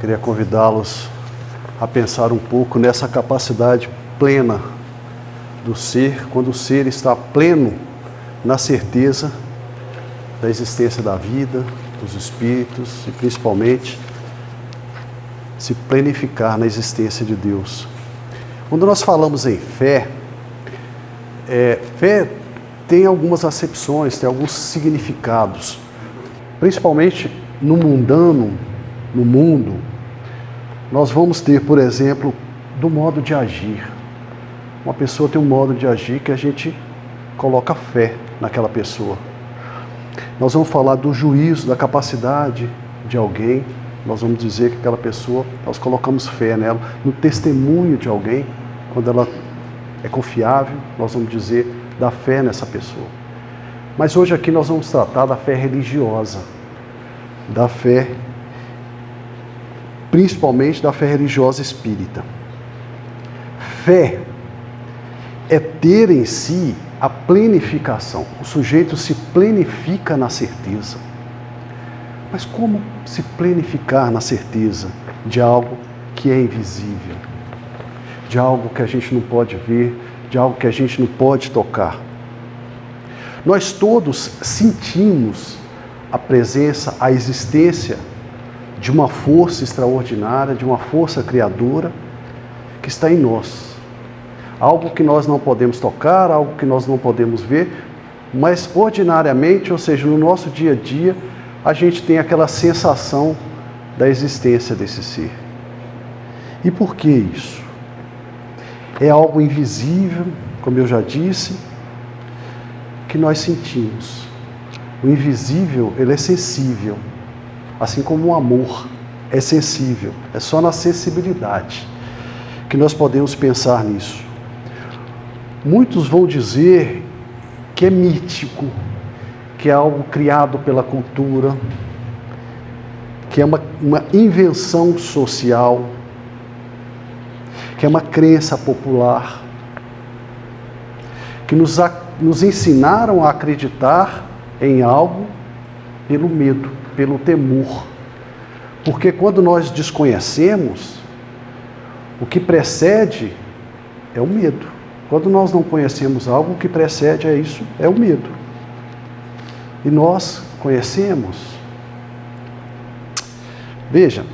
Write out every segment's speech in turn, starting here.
Queria convidá-los a pensar um pouco nessa capacidade plena do ser, quando o ser está pleno na certeza da existência da vida, dos espíritos e principalmente se plenificar na existência de Deus. Quando nós falamos em fé, fé tem algumas acepções, tem alguns significados, principalmente no mundano, no mundo, nós vamos ter, por exemplo, do modo de agir. Uma pessoa tem um modo de agir que a gente coloca fé naquela pessoa. Nós vamos falar do juízo, da capacidade de alguém. Nós vamos dizer que aquela pessoa, nós colocamos fé nela. No testemunho de alguém, quando ela é confiável, nós vamos dizer da fé nessa pessoa. Mas hoje aqui nós vamos tratar da fé religiosa, da fé, principalmente da fé religiosa espírita. Fé é ter em si a plenificação. O sujeito se plenifica na certeza. Mas como se plenificar na certeza de algo que é invisível? De algo que a gente não pode ver, de algo que a gente não pode tocar? Nós todos sentimos a presença, a existência de uma força extraordinária, de uma força criadora que está em nós. Algo que nós não podemos tocar, algo que nós não podemos ver, mas ordinariamente, ou seja, no nosso dia a dia, a gente tem aquela sensação da existência desse ser. E por que isso? É algo invisível, como eu já disse, que nós sentimos. O invisível, ele é sensível. Assim como o amor é sensível, é só na sensibilidade que nós podemos pensar nisso. Muitos vão dizer que é mítico, que é algo criado pela cultura, que é uma invenção social, que é uma crença popular, que nos ensinaram a acreditar em algo pelo medo, pelo temor. Porque quando nós desconhecemos, o que precede é o medo. Quando nós não conhecemos algo, o que precede é isso, é o medo. E nós conhecemos. Veja,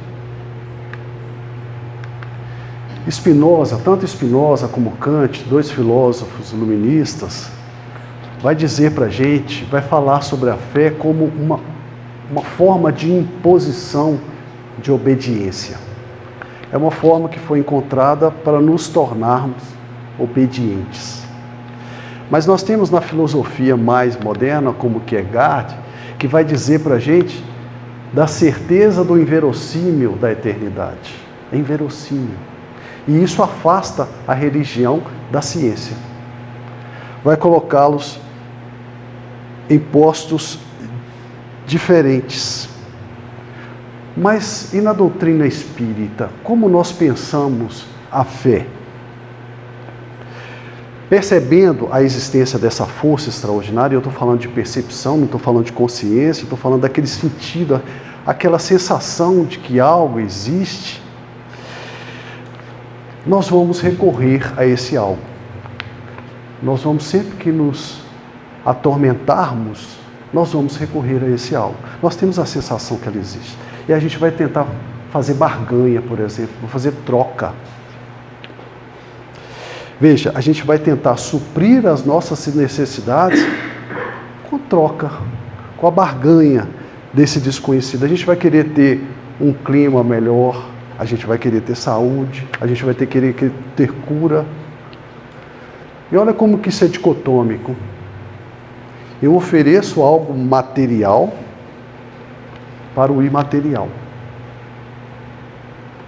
Spinoza, tanto Spinoza como Kant, dois filósofos iluministas, vai dizer para a gente, vai falar sobre a fé como uma forma de imposição de obediência. É uma forma que foi encontrada para nos tornarmos obedientes. Mas nós temos na filosofia mais moderna, como Kierkegaard, que vai dizer para a gente da certeza do inverossímil da eternidade. É inverossímil. E isso afasta a religião da ciência. Vai colocá-los em postos diferentes. Mas e na doutrina espírita? Como nós pensamos a fé? Percebendo a existência dessa força extraordinária, eu estou falando de percepção, não estou falando de consciência, estou falando daquele sentido, aquela sensação de que algo existe, nós vamos recorrer a esse algo. Nós vamos, sempre que nos atormentarmos, nós vamos recorrer a esse algo. Nós temos a sensação que ela existe. E a gente vai tentar fazer barganha, por exemplo, fazer troca. Veja, a gente vai tentar suprir as nossas necessidades com troca, com a barganha desse desconhecido. A gente vai querer ter um clima melhor, a gente vai querer ter saúde, a gente vai querer ter cura. E olha como que isso é dicotômico. Eu ofereço algo material para o imaterial.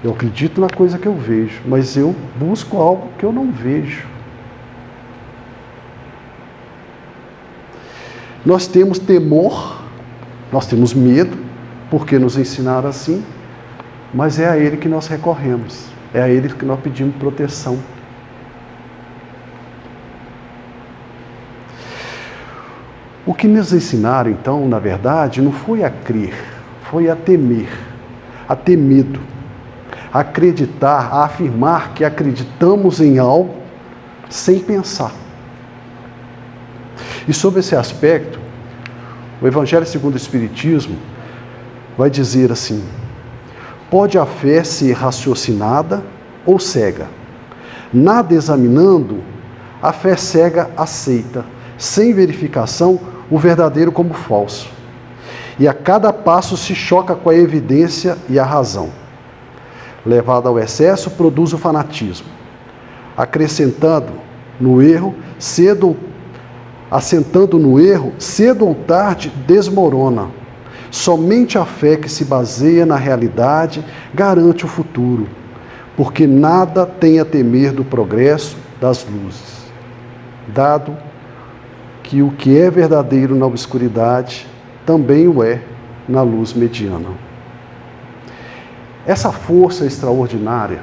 Eu acredito na coisa que eu vejo, mas eu busco algo que eu não vejo. Nós temos temor, nós temos medo, porque nos ensinaram assim, mas é a Ele que nós recorremos, é a Ele que nós pedimos proteção. O que nos ensinaram, então, na verdade, não foi a crer, foi a temer, a ter medo. acreditar, a afirmar que acreditamos em algo sem pensar. E sobre esse aspecto, o Evangelho segundo o Espiritismo vai dizer assim: pode a fé ser raciocinada ou cega? Nada examinando, a fé cega aceita, sem verificação, o verdadeiro como falso. E a cada passo se choca com a evidência e a razão. Levado ao excesso, produz o fanatismo. Acrescentando no erro, assentando no erro, cedo ou tarde desmorona. Somente a fé que se baseia na realidade garante o futuro, porque nada tem a temer do progresso das luzes, dado que o que é verdadeiro na obscuridade também o é na luz mediana. Essa força extraordinária,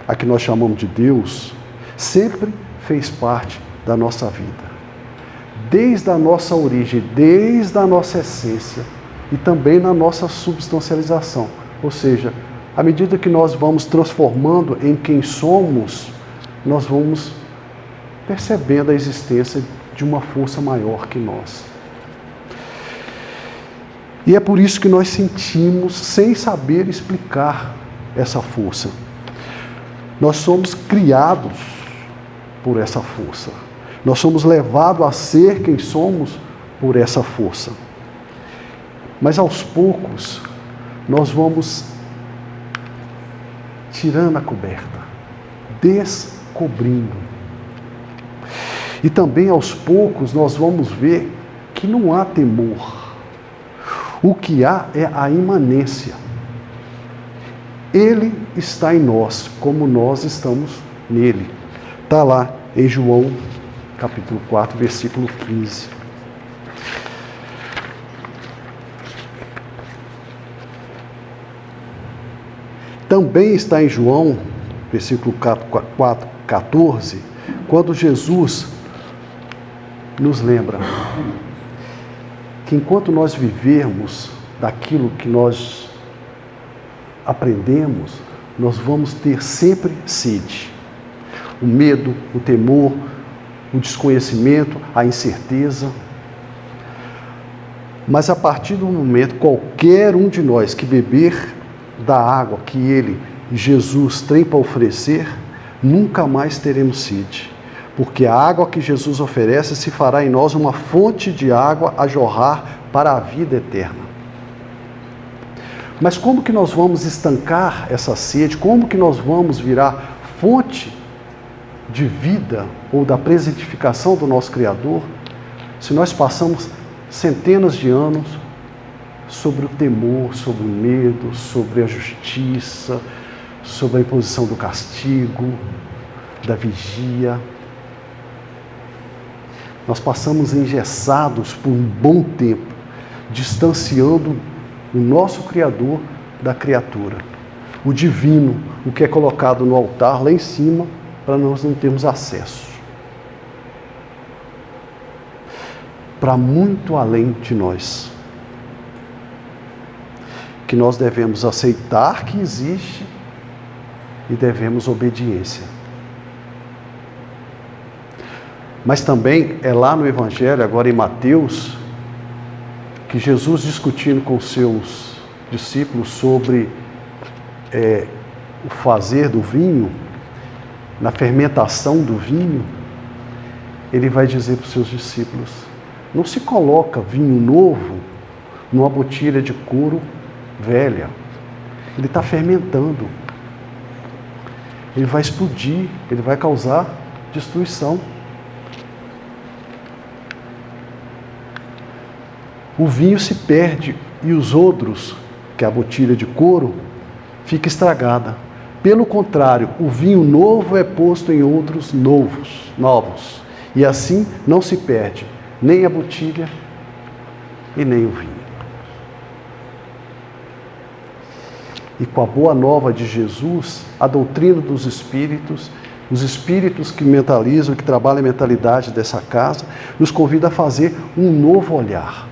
a que nós chamamos de Deus, sempre fez parte da nossa vida. Desde a nossa origem, desde a nossa essência e também na nossa substancialização. Ou seja, à medida que nós vamos transformando em quem somos, nós vamos percebendo a existência de uma força maior que nós. E é por isso que nós sentimos, sem saber explicar essa força. Nós somos criados por essa força. Nós somos levados a ser quem somos por essa força. Mas aos poucos, nós vamos tirando a coberta, descobrindo. E também aos poucos nós vamos ver que não há temor. O que há é a imanência. Ele está em nós, como nós estamos nele. Está lá em João, capítulo 4, versículo 15. Também está em João, versículo 4, 14, quando Jesus nos lembra que enquanto nós vivermos daquilo que nós aprendemos, nós vamos ter sempre sede. O medo, o temor, o desconhecimento, a incerteza. Mas a partir do momento, qualquer um de nós que beber da água que Ele, Jesus, tem para oferecer, nunca mais teremos sede. Porque a água que Jesus oferece se fará em nós uma fonte de água a jorrar para a vida eterna. Mas como que nós vamos estancar essa sede? Como que nós vamos virar fonte de vida ou da presentificação do nosso Criador, se nós passamos centenas de anos sobre o temor, sobre o medo, sobre a justiça, sobre a imposição do castigo, da vigia? Nós passamos engessados por um bom tempo, distanciando o nosso Criador da criatura. O divino, o que é colocado no altar lá em cima, para nós não termos acesso. Para muito além de nós. Que nós devemos aceitar que existe e devemos obediência. Mas também é lá no Evangelho, agora em Mateus, que Jesus, discutindo com seus discípulos sobre o fazer do vinho, na fermentação do vinho, ele vai dizer para os seus discípulos: não se coloca vinho novo numa botilha de couro velha. Ele está fermentando. Ele vai explodir, ele vai causar destruição. O vinho se perde e os odres, que é a botilha de couro, fica estragada. Pelo contrário, o vinho novo é posto em odres novos. E assim não se perde nem a botilha e nem o vinho. E com a boa nova de Jesus, a doutrina dos espíritos, os espíritos que mentalizam, que trabalham a mentalidade dessa casa, nos convida a fazer um novo olhar.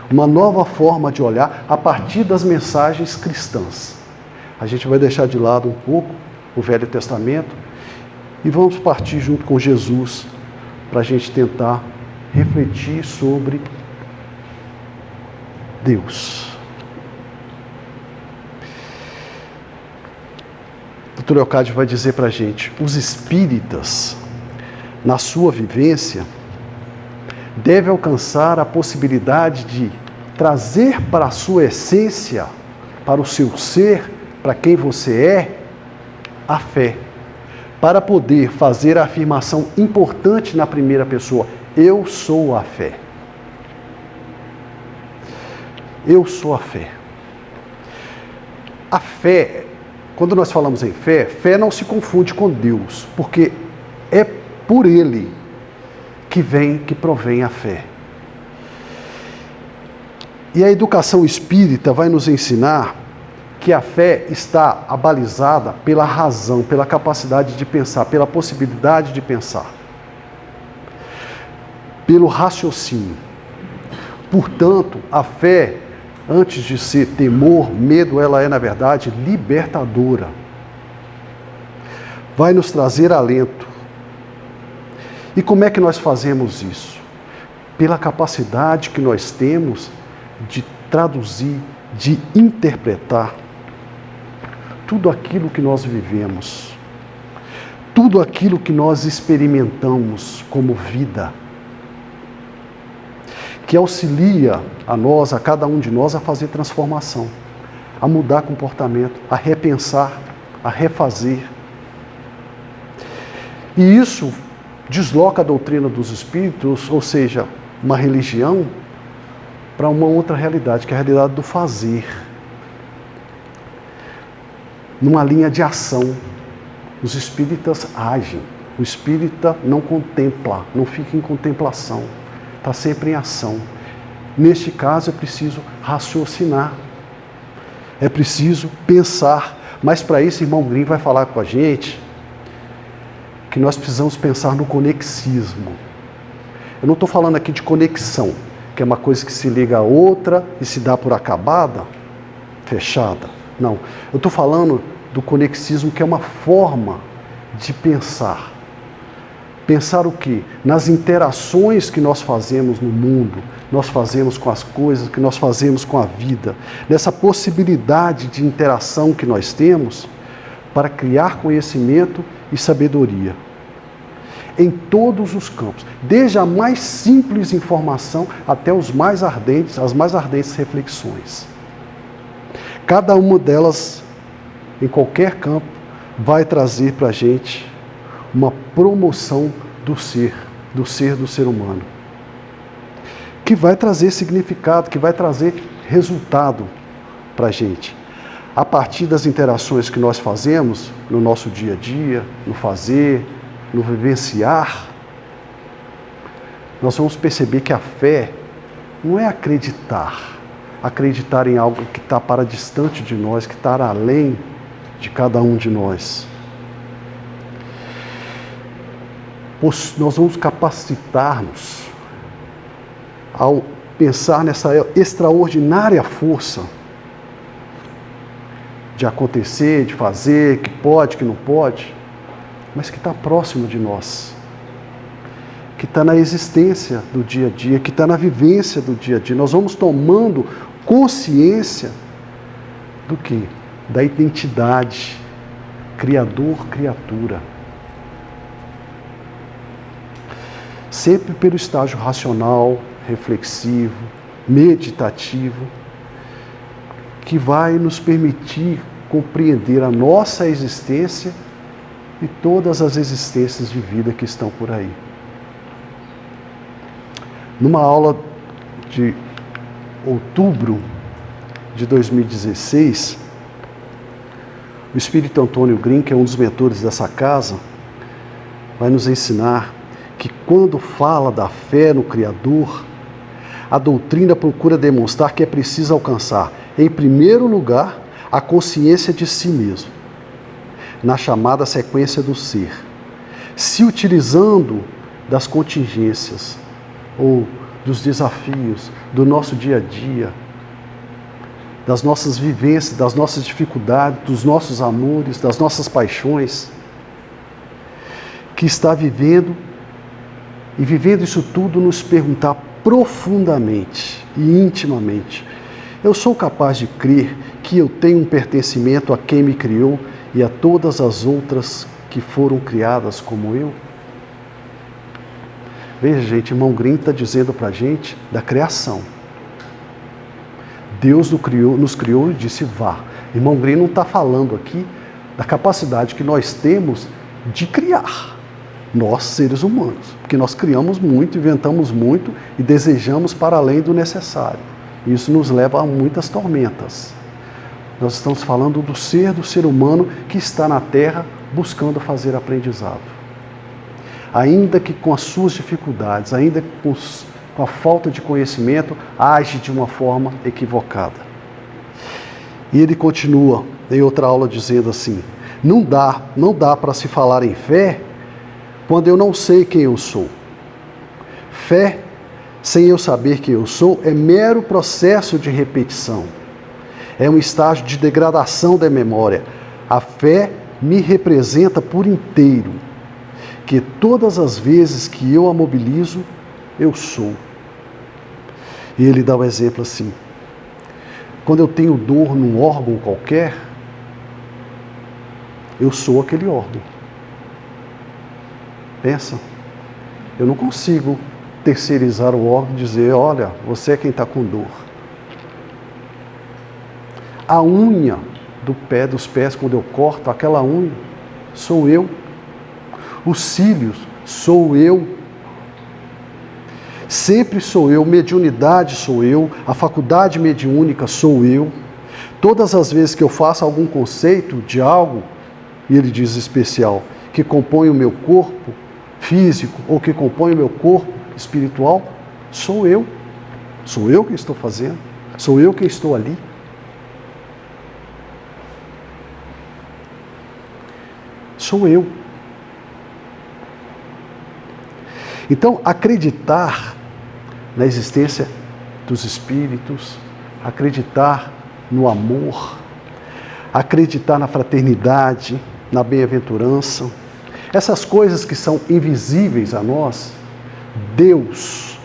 Uma nova forma de olhar a partir das mensagens cristãs. A gente vai deixar de lado um pouco o Velho Testamento e vamos partir junto com Jesus para a gente tentar refletir sobre Deus. O Dr. Leocádio vai dizer para a gente, os espíritas, na sua vivência, devem alcançar a possibilidade de trazer para a sua essência, para o seu ser, para quem você é, a fé, para poder fazer a afirmação importante na primeira pessoa, eu sou a fé. Eu sou a fé. A fé, quando nós falamos em fé, fé não se confunde com Deus, porque é por Ele que provém a fé. E a educação espírita vai nos ensinar que a fé está abalizada pela razão, pela capacidade de pensar, pela possibilidade de pensar, pelo raciocínio. Portanto, a fé, antes de ser temor, medo, ela é, na verdade, libertadora. Vai nos trazer alento. E como é que nós fazemos isso? Pela capacidade que nós temos de traduzir, de interpretar tudo aquilo que nós vivemos, tudo aquilo que nós experimentamos como vida, que auxilia a nós, a cada um de nós, a fazer transformação, a mudar comportamento, a repensar, a refazer. E isso desloca a doutrina dos espíritos, ou seja, uma religião, para uma outra realidade, que é a realidade do fazer. Numa linha de ação. Os espíritas agem. O espírita não contempla, não fica em contemplação. Está sempre em ação. Neste caso é preciso raciocinar. É preciso pensar. Mas para isso, irmão Grimm vai falar com a gente que nós precisamos pensar no conexismo. Eu não estou falando aqui de conexão, que é uma coisa que se liga a outra e se dá por acabada, fechada. Não, eu estou falando do conexismo, que é uma forma de pensar. Pensar o quê? Nas interações que nós fazemos no mundo, nós fazemos com as coisas, que nós fazemos com a vida, nessa possibilidade de interação que nós temos para criar conhecimento e sabedoria. Em todos os campos, desde a mais simples informação até as mais ardentes reflexões. Cada uma delas, em qualquer campo, vai trazer para a gente uma promoção do ser humano, que vai trazer significado, que vai trazer resultado para a gente. A partir das interações que nós fazemos no nosso dia a dia, no fazer, no vivenciar, nós vamos perceber que a fé não é acreditar em algo que está para distante de nós, que está além de cada um de nós. Nós vamos capacitar-nos ao pensar nessa extraordinária força de acontecer, de fazer, que pode, que não pode, mas que está próximo de nós, que está na existência do dia a dia, que está na vivência do dia a dia. Nós vamos tomando consciência do quê? Da identidade, criador-criatura. Sempre pelo estágio racional, reflexivo, meditativo, que vai nos permitir compreender a nossa existência e todas as existências de vida que estão por aí. Numa aula de outubro de 2016, o espírito Antônio Grimm, que é um dos mentores dessa casa, vai nos ensinar que quando fala da fé no Criador, a doutrina procura demonstrar que é preciso alcançar, em primeiro lugar, a consciência de si mesmo, na chamada sequência do ser, se utilizando das contingências ou dos desafios do nosso dia a dia, das nossas vivências, das nossas dificuldades, dos nossos amores, das nossas paixões, que está vivendo e vivendo isso tudo nos perguntar profundamente e intimamente: eu sou capaz de crer que eu tenho um pertencimento a quem me criou e a todas as outras que foram criadas como eu? Veja, gente, irmão Grimm está dizendo para a gente da criação. Deus nos criou e disse vá. Irmão Grimm não está falando aqui da capacidade que nós temos de criar, nós seres humanos, porque nós criamos muito, inventamos muito e desejamos para além do necessário. Isso nos leva a muitas tormentas. Nós estamos falando do ser humano que está na Terra buscando fazer aprendizado. Ainda que com as suas dificuldades, ainda com a falta de conhecimento, age de uma forma equivocada. E ele continua em outra aula dizendo assim: não dá para se falar em fé quando eu não sei quem eu sou. Fé, sem eu saber quem eu sou, é mero processo de repetição. É um estágio de degradação da memória. A fé me representa por inteiro, que todas as vezes que eu a mobilizo, eu sou. E ele dá um exemplo assim: quando eu tenho dor num órgão qualquer, eu sou aquele órgão. Pensa, eu não consigo terceirizar o órgão e dizer: olha, você é quem está com dor. A unha dos pés, quando eu corto aquela unha, sou eu. Os cílios, sou eu. Sempre sou eu. Mediunidade sou eu. A faculdade mediúnica sou eu. Todas as vezes que eu faço algum conceito de algo, e ele diz especial, que compõe o meu corpo físico ou que compõe o meu corpo espiritual, sou eu. Sou eu quem estou fazendo. Sou eu quem estou ali. Sou eu. Então, acreditar na existência dos espíritos, acreditar no amor, acreditar na fraternidade, na bem-aventurança, essas coisas que são invisíveis a nós, Deus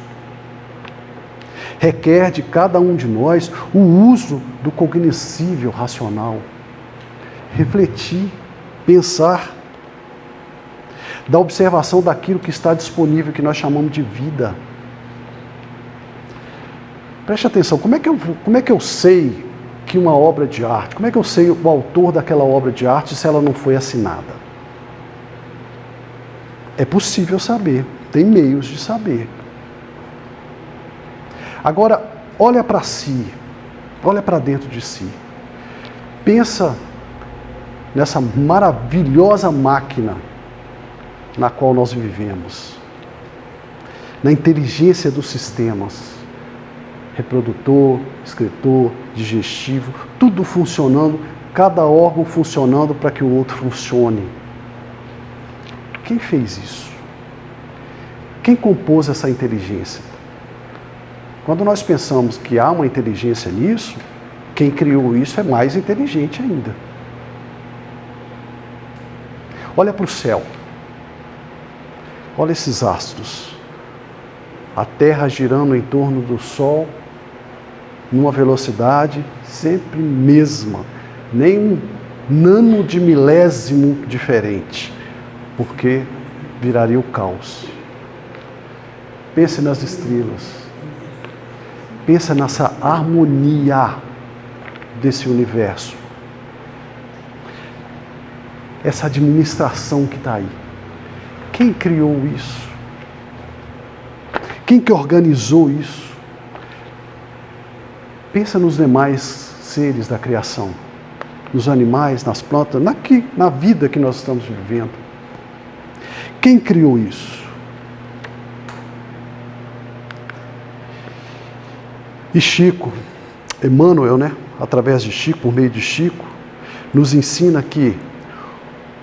requer de cada um de nós o uso do cognoscível racional, refletir, pensar, da observação daquilo que está disponível, que nós chamamos de vida. Preste atenção, como é que eu sei que uma obra de arte, como é que eu sei o autor daquela obra de arte se ela não foi assinada? É possível saber, tem meios de saber. Agora, olha para si, olha para dentro de si. Pensa nessa maravilhosa máquina na qual nós vivemos, na inteligência dos sistemas, reprodutor, excretor, digestivo, tudo funcionando, cada órgão funcionando para que o outro funcione. Quem fez isso? Quem compôs essa inteligência? Quando nós pensamos que há uma inteligência nisso, quem criou isso é mais inteligente ainda. Olha para o céu. Olha esses astros. A Terra girando em torno do Sol, numa velocidade sempre mesma, nem um nano de milésimo diferente, porque viraria o caos. Pense nas estrelas. Pense nessa harmonia desse universo. Essa administração que está aí. Quem criou isso? Quem que organizou isso? Pensa nos demais seres da criação, nos animais, nas plantas, na vida que nós estamos vivendo. Quem criou isso? E Chico, Emmanuel, através de Chico, por meio de Chico, nos ensina que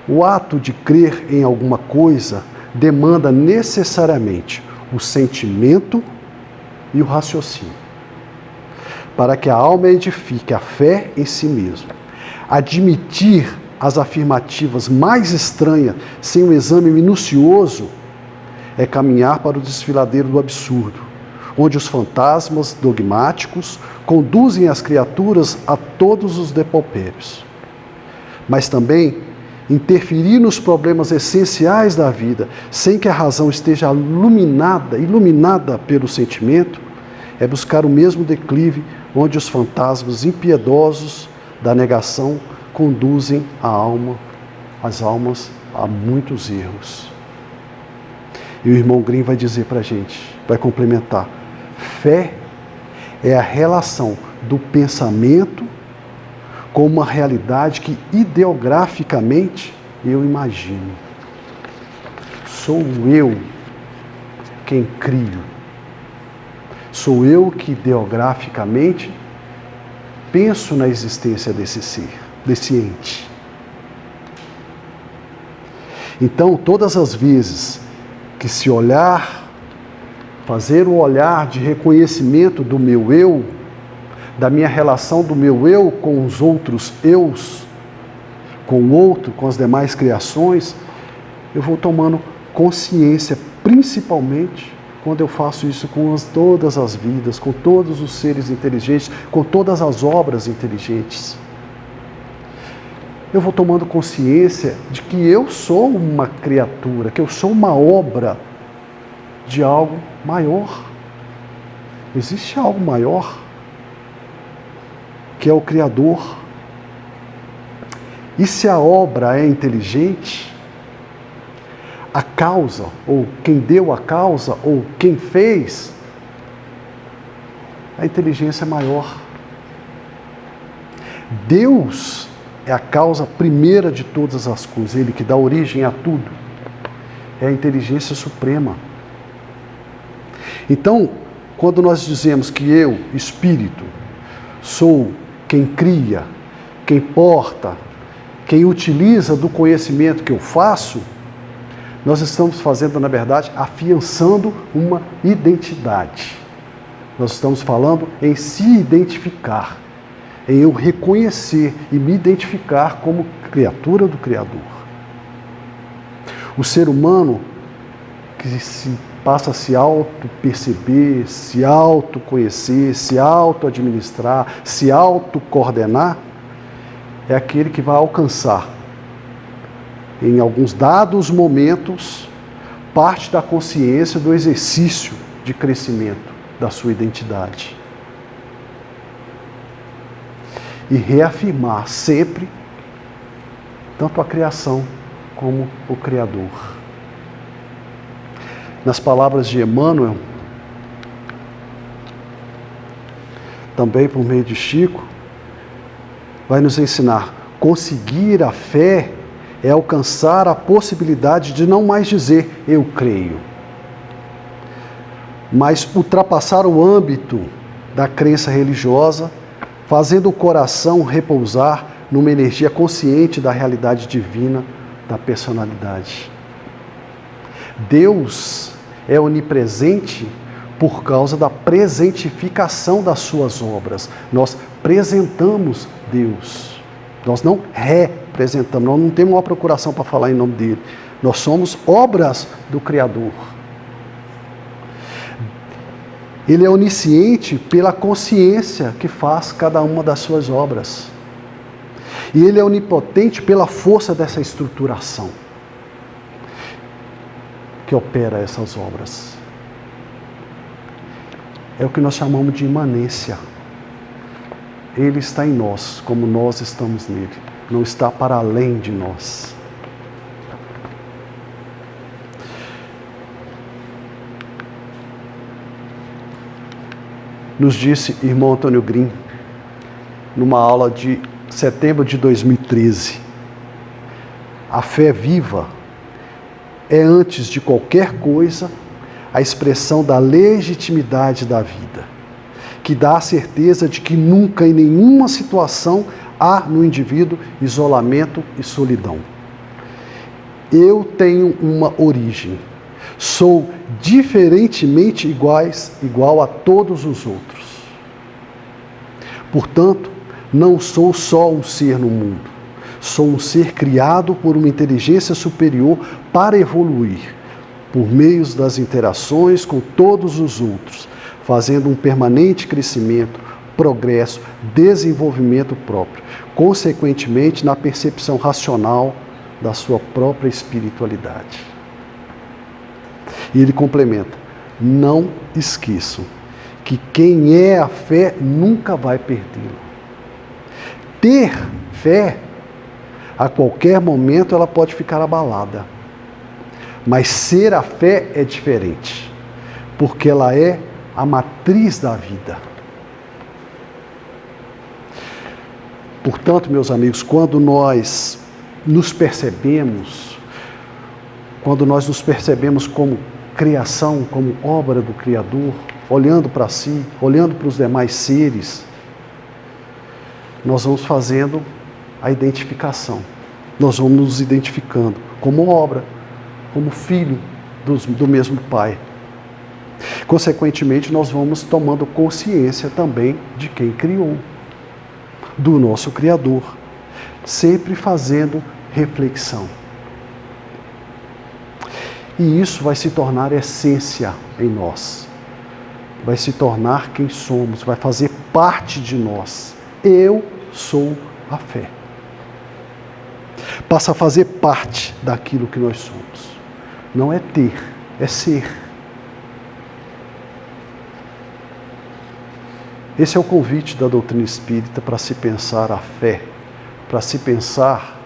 o ato de crer em alguma coisa demanda necessariamente o sentimento e o raciocínio. para que a alma edifique a fé em si mesmo. Admitir as afirmativas mais estranhas sem um exame minucioso é caminhar para o desfiladeiro do absurdo, onde os fantasmas dogmáticos conduzem as criaturas a todos os depaupérios. Mas também interferir nos problemas essenciais da vida, sem que a razão esteja iluminada pelo sentimento, é buscar o mesmo declive onde os fantasmas impiedosos da negação conduzem as almas a muitos erros. E o irmão Grimm vai dizer para a gente, vai complementar: fé é a relação do pensamento com uma realidade que ideograficamente eu imagino. Sou eu quem crio. Sou eu que ideograficamente penso na existência desse ser, desse ente. Então, todas as vezes que se fazer o olhar de reconhecimento do meu eu, da minha relação do meu eu com os outros eus, com o outro, com as demais criações, eu vou tomando consciência, principalmente quando eu faço isso com todas as vidas, com todos os seres inteligentes, com todas as obras inteligentes. Eu vou tomando consciência de que eu sou uma criatura, que eu sou uma obra de algo maior. Existe algo maior, que é o Criador. E se a obra é inteligente, a causa, ou quem deu a causa, ou quem fez, a inteligência é maior. Deus é a causa primeira de todas as coisas, Ele que dá origem a tudo. É a inteligência suprema. Então, quando nós dizemos que eu, espírito, sou quem cria, quem porta, quem utiliza do conhecimento que eu faço, nós estamos fazendo, na verdade, afiançando uma identidade. Nós estamos falando em se identificar, em eu reconhecer e me identificar como criatura do Criador. O ser humano que passa a se auto-perceber, se auto-conhecer, se auto-administrar, se auto-coordenar, é aquele que vai alcançar, em alguns dados momentos, parte da consciência do exercício de crescimento da sua identidade. E reafirmar sempre tanto a criação como o Criador. Nas palavras de Emmanuel, também por meio de Chico, vai nos ensinar: conseguir a fé é alcançar a possibilidade de não mais dizer eu creio, mas ultrapassar o âmbito da crença religiosa, fazendo o coração repousar numa energia consciente da realidade divina da personalidade. Deus é onipresente por causa da presentificação das suas obras. Nós apresentamos Deus. Nós não representamos, nós não temos uma procuração para falar em nome dele. Nós somos obras do Criador. Ele é onisciente pela consciência que faz cada uma das suas obras. E ele é onipotente pela força dessa estruturação que opera essas obras. É o que nós chamamos de imanência. Ele está em nós, como nós estamos nele. Não está para além de nós. Nos disse irmão Antônio Grimm, numa aula de setembro de 2013, a fé viva é, antes de qualquer coisa, a expressão da legitimidade da vida, que dá a certeza de que nunca, em nenhuma situação, há no indivíduo isolamento e solidão. Eu tenho uma origem, sou diferentemente igual a todos os outros. Portanto, não sou só um ser no mundo. Sou um ser criado por uma inteligência superior para evoluir, por meio das interações com todos os outros, fazendo um permanente crescimento, progresso, desenvolvimento próprio, consequentemente na percepção racional da sua própria espiritualidade. E ele complementa: não esqueçam que quem é a fé nunca vai perdê-la. Ter fé, a qualquer momento ela pode ficar abalada. Mas ser a fé é diferente, porque ela é a matriz da vida. Portanto, meus amigos, quando nós nos percebemos como criação, como obra do Criador, olhando para si, olhando para os demais seres, nós vamos fazendo a identificação. Nós vamos nos identificando como obra, como filho do mesmo Pai. Consequentemente, nós vamos tomando consciência também de quem criou, do nosso Criador, sempre fazendo reflexão. E isso vai se tornar essência em nós, vai se tornar quem somos, vai fazer parte de nós. Eu sou a fé. Passa a fazer parte daquilo que nós somos. Não é ter, é ser. Esse é o convite da doutrina espírita para se pensar a fé, para se pensar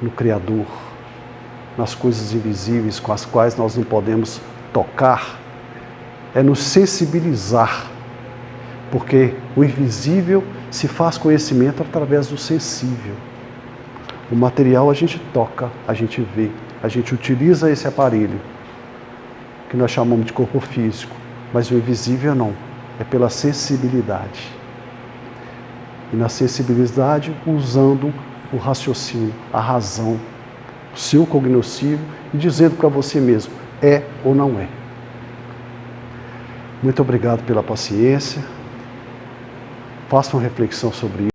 no Criador, nas coisas invisíveis com as quais nós não podemos tocar, é nos sensibilizar, porque o invisível se faz conhecimento através do sensível. O material a gente toca, a gente vê, a gente utiliza esse aparelho, que nós chamamos de corpo físico, mas o invisível não, é pela sensibilidade. E na sensibilidade, usando o raciocínio, a razão, o seu cognoscível, e dizendo para você mesmo, é ou não é. Muito obrigado pela paciência. Faça uma reflexão sobre isso.